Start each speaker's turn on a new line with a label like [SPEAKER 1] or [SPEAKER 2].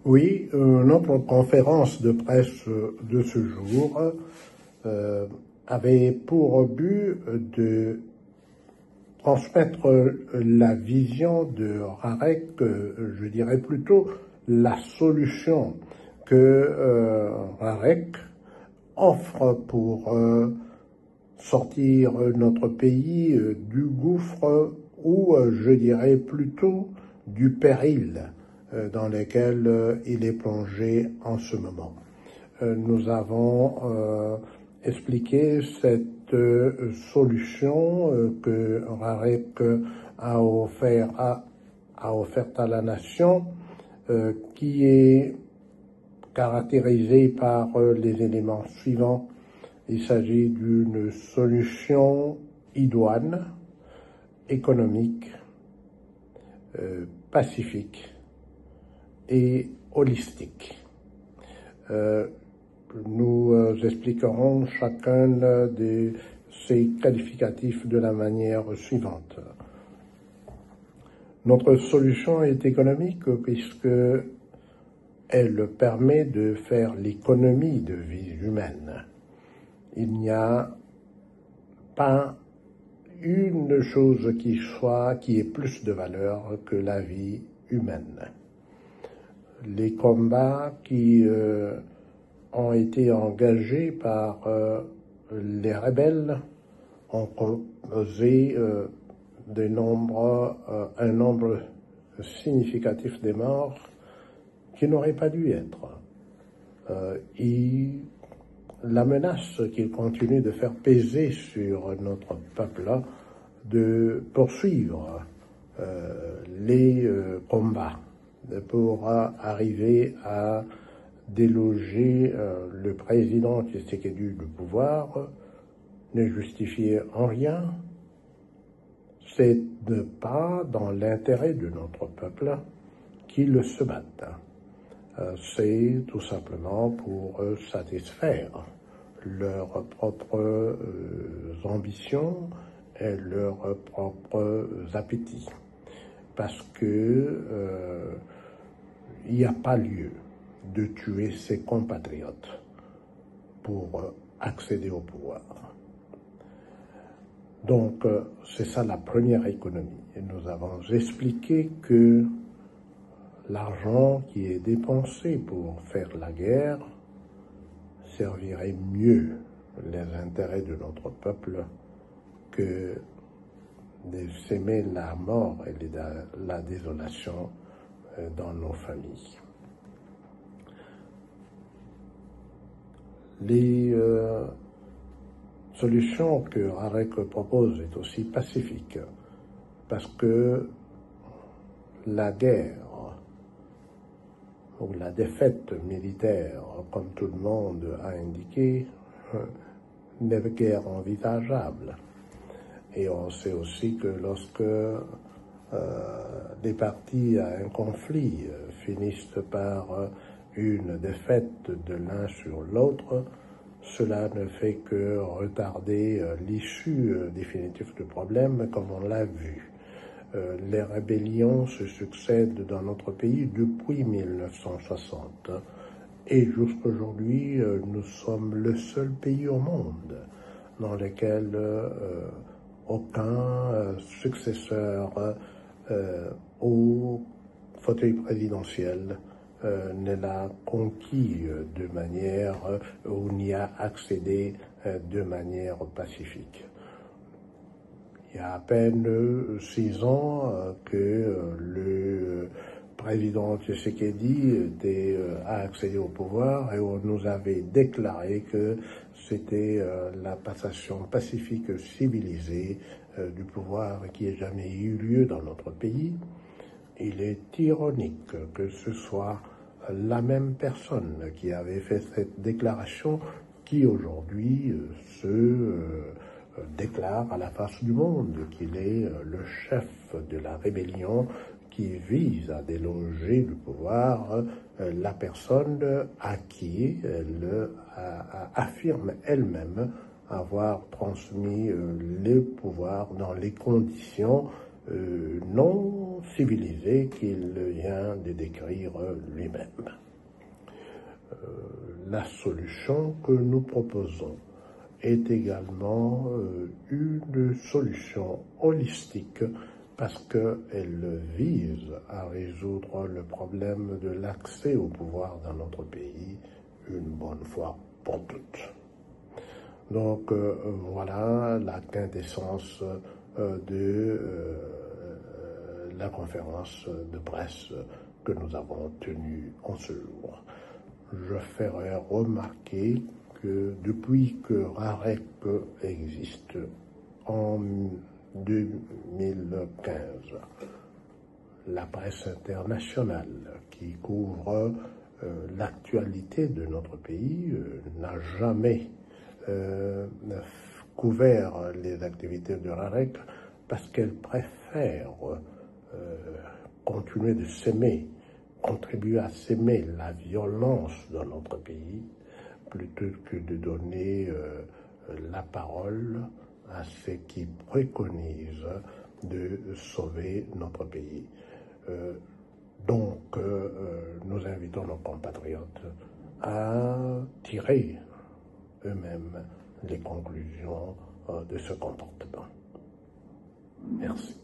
[SPEAKER 1] Oui, notre conférence de presse de ce jour avait pour but de transmettre la vision de Rarek, je dirais plutôt la solution que Rarek offre pour sortir notre pays du gouffre ou je dirais plutôt du péril dans lequel il est plongé en ce moment. Nous avons expliqué cette solution que Rarek a offerte à la nation, qui est caractérisée par les éléments suivants. Il s'agit d'une solution idoine, économique, pacifique et holistique. Nous expliquerons chacun de ces qualificatifs de la manière suivante. Notre solution est économique puisque elle permet de faire l'économie de vie humaine. Il n'y a pas une chose qui ait plus de valeur que la vie humaine. Les combats qui ont été engagés par les rebelles ont causé un nombre significatif de morts qui n'auraient pas dû être. La menace qu'ils continuent de faire peser sur notre peuple de poursuivre les combats pour arriver à déloger le président Tshisekedi du pouvoir ne justifiait en rien. C'est pas dans l'intérêt de notre peuple qu'ils se battent. C'est tout simplement pour satisfaire leurs propres ambitions et leurs propres appétits. Parce que il n'y a pas lieu de tuer ses compatriotes pour accéder au pouvoir. Donc, c'est ça la première économie. Et nous avons expliqué que l'argent qui est dépensé pour faire la guerre servirait mieux les intérêts de notre peuple que de s'aimer la mort et la désolation dans nos familles. Les solutions que Rarek propose est aussi pacifique parce que la guerre ou la défaite militaire, comme tout le monde a indiqué, n'est guère envisageable. Et on sait aussi que lorsque des parties à un conflit finissent par une défaite de l'un sur l'autre, cela ne fait que retarder l'issue définitive du problème, comme on l'a vu. Les rébellions se succèdent dans notre pays depuis 1960 et jusqu'aujourd'hui nous sommes le seul pays au monde dans lequel aucun successeur au fauteuil présidentiel ne l'a conquis de manière ou n'y a accédé de manière pacifique. Il y a à peine 6 ans que le président Tshisekedi a accédé au pouvoir et on nous avait déclaré que c'était la passation pacifique civilisée du pouvoir qui ait jamais eu lieu dans notre pays. Il est ironique que ce soit la même personne qui avait fait cette déclaration qui aujourd'hui déclare à la face du monde qu'il est le chef de la rébellion qui vise à déloger du pouvoir la personne à qui elle affirme elle-même avoir transmis le pouvoir dans les conditions non civilisé qu'il vient de décrire lui-même. La solution que nous proposons est également une solution holistique parce qu'elle vise à résoudre le problème de l'accès au pouvoir dans notre pays une bonne fois pour toutes. Donc voilà la quintessence de la conférence de presse que nous avons tenue en ce jour. Je ferai remarquer que depuis que RAREC existe en 2015, la presse internationale qui couvre l'actualité de notre pays n'a jamais couvert les activités de RAREC parce qu'elle préfère continuer de s'aimer, contribuer à s'aimer la violence dans notre pays, plutôt que de donner la parole à ceux qui préconisent de sauver notre pays. Donc, nous invitons nos compatriotes à tirer eux-mêmes les conclusions de ce comportement. Merci.